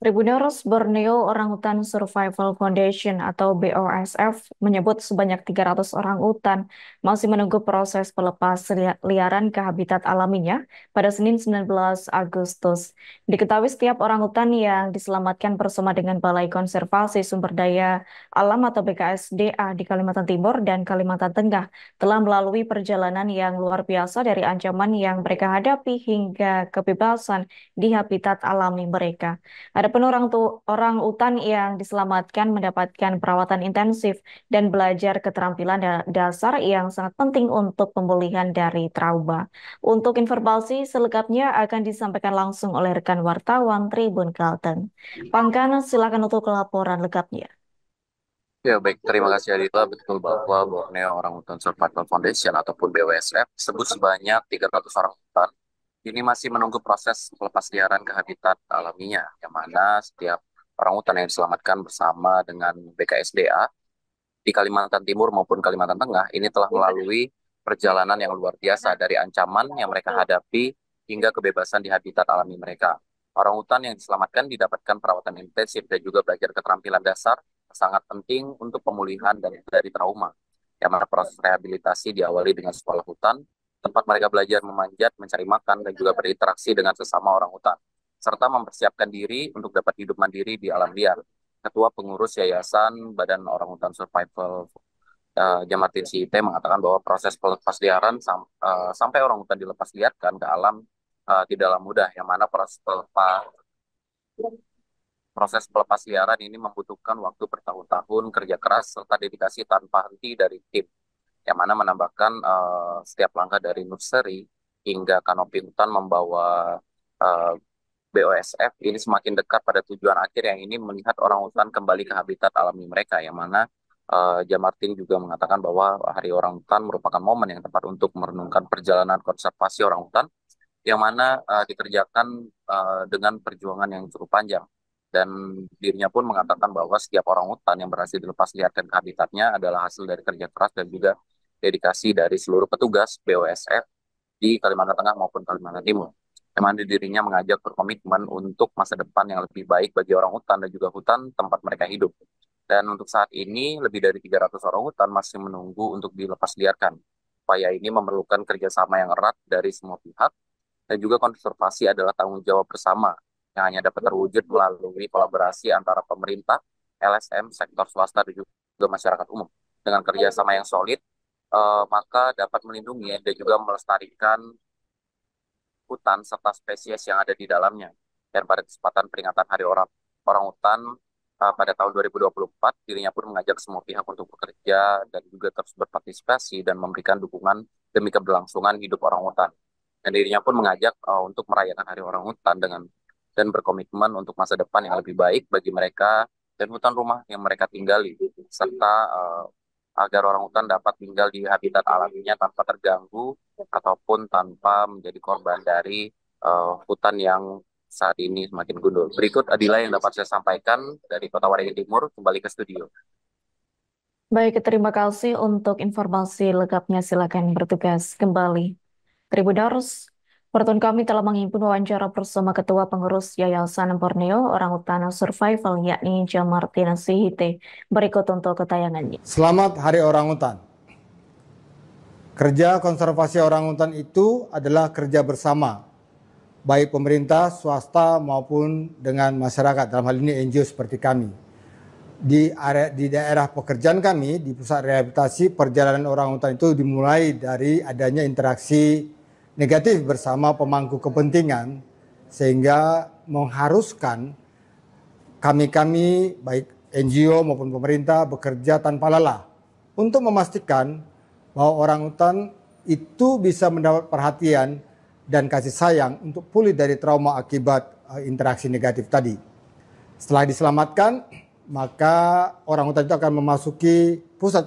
Tribuners Borneo Orangutan Survival Foundation atau BOSF menyebut sebanyak 300 orang utan masih menunggu proses liaran ke habitat alaminya pada Senin 19 Agustus. Diketahui setiap orang utan yang diselamatkan bersama dengan Balai Konservasi Sumber Daya Alam atau BKSDA di Kalimantan Timur dan Kalimantan Tengah telah melalui perjalanan yang luar biasa dari ancaman yang mereka hadapi hingga kebebasan di habitat alami mereka. Adapun orang utan yang diselamatkan mendapatkan perawatan intensif dan belajar keterampilan dasar yang sangat penting untuk pemulihan dari trauma. Untuk informasi selengkapnya akan disampaikan langsung oleh rekan wartawan Tribun Kalteng. Pangkan, silakan untuk laporan lengkapnya. Ya, baik. Terima kasih Adita. Betul bahwa Borneo Orangutan Survival Foundation ataupun BWSF sebut sebanyak 300 orang hutan ini masih menunggu proses pelepas liaran ke habitat alaminya, yang mana setiap orang hutan yang diselamatkan bersama dengan BKSDA di Kalimantan Timur maupun Kalimantan Tengah ini telah melalui perjalanan yang luar biasa dari ancaman yang mereka hadapi hingga kebebasan di habitat alami mereka. Orang hutan yang diselamatkan didapatkan perawatan intensif dan juga belajar keterampilan dasar sangat penting untuk pemulihan dari trauma. Yang mana proses rehabilitasi diawali dengan sekolah hutan, tempat mereka belajar memanjat, mencari makan, dan juga berinteraksi dengan sesama orang hutan, serta mempersiapkan diri untuk dapat hidup mandiri di alam liar. Ketua Pengurus Yayasan Badan Orangutan Survival Jamartin CIT mengatakan bahwa proses pelepasliaran sampai orangutan dilepas liarkan ke alam tidaklah mudah, yang mana proses pelepasliaran ini membutuhkan waktu bertahun-tahun kerja keras serta dedikasi tanpa henti dari tim, yang mana menambahkan setiap langkah dari nursery hingga kanopi hutan membawa eh, BOSF ini semakin dekat pada tujuan akhir yang ini melihat orang hutan kembali ke habitat alami mereka, yang mana Jamartin juga mengatakan bahwa Hari Orang Hutan merupakan momen yang tepat untuk merenungkan perjalanan konservasi orang hutan yang mana dikerjakan dengan perjuangan yang cukup panjang, dan dirinya pun mengatakan bahwa setiap orang hutan yang berhasil dilepas liarkan ke habitatnya adalah hasil dari kerja keras dan juga dedikasi dari seluruh petugas BOSF di Kalimantan Tengah maupun Kalimantan Timur. Yang mana dirinya mengajak berkomitmen untuk masa depan yang lebih baik bagi orang hutan dan juga hutan tempat mereka hidup. Dan untuk saat ini, lebih dari 300 orang hutan masih menunggu untuk dilepas liarkan. Upaya ini memerlukan kerjasama yang erat dari semua pihak, dan juga konservasi adalah tanggung jawab bersama yang hanya dapat terwujud melalui kolaborasi antara pemerintah, LSM, sektor swasta, dan juga masyarakat umum. Dengan kerjasama yang solid, maka dapat melindungi dan juga melestarikan hutan serta spesies yang ada di dalamnya. Dan pada kesempatan peringatan Hari Orang Hutan pada tahun 2024, dirinya pun mengajak semua pihak untuk bekerja dan juga terus berpartisipasi dan memberikan dukungan demi keberlangsungan hidup orang hutan. Dan dirinya pun mengajak untuk merayakan Hari Orang Hutan dan berkomitmen untuk masa depan yang lebih baik bagi mereka dan hutan rumah yang mereka tinggali, serta agar orang hutan dapat tinggal di habitat alaminya tanpa terganggu ataupun tanpa menjadi korban dari hutan yang saat ini semakin gundul. Berikut Adila yang dapat saya sampaikan dari Kota Waringin Timur, kembali ke studio. Baik, terima kasih untuk informasi lengkapnya. Silakan bertugas kembali. Tribuners, Pertun kami telah menghimpun wawancara bersama Ketua Pengurus Yayasan Borneo Orangutan Survival, yakni Jamartin Sihite. Berikut untuk ketayangannya. Selamat Hari Orangutan. Kerja konservasi orangutan itu adalah kerja bersama, baik pemerintah, swasta maupun dengan masyarakat, dalam hal ini NGO seperti kami. Di daerah pekerjaan kami, di pusat rehabilitasi, perjalanan orangutan itu dimulai dari adanya interaksi negatif bersama pemangku kepentingan, sehingga mengharuskan kami baik NGO maupun pemerintah bekerja tanpa lelah untuk memastikan bahwa orangutan itu bisa mendapat perhatian dan kasih sayang untuk pulih dari trauma akibat interaksi negatif tadi. Setelah diselamatkan, maka orangutan itu akan memasuki pusat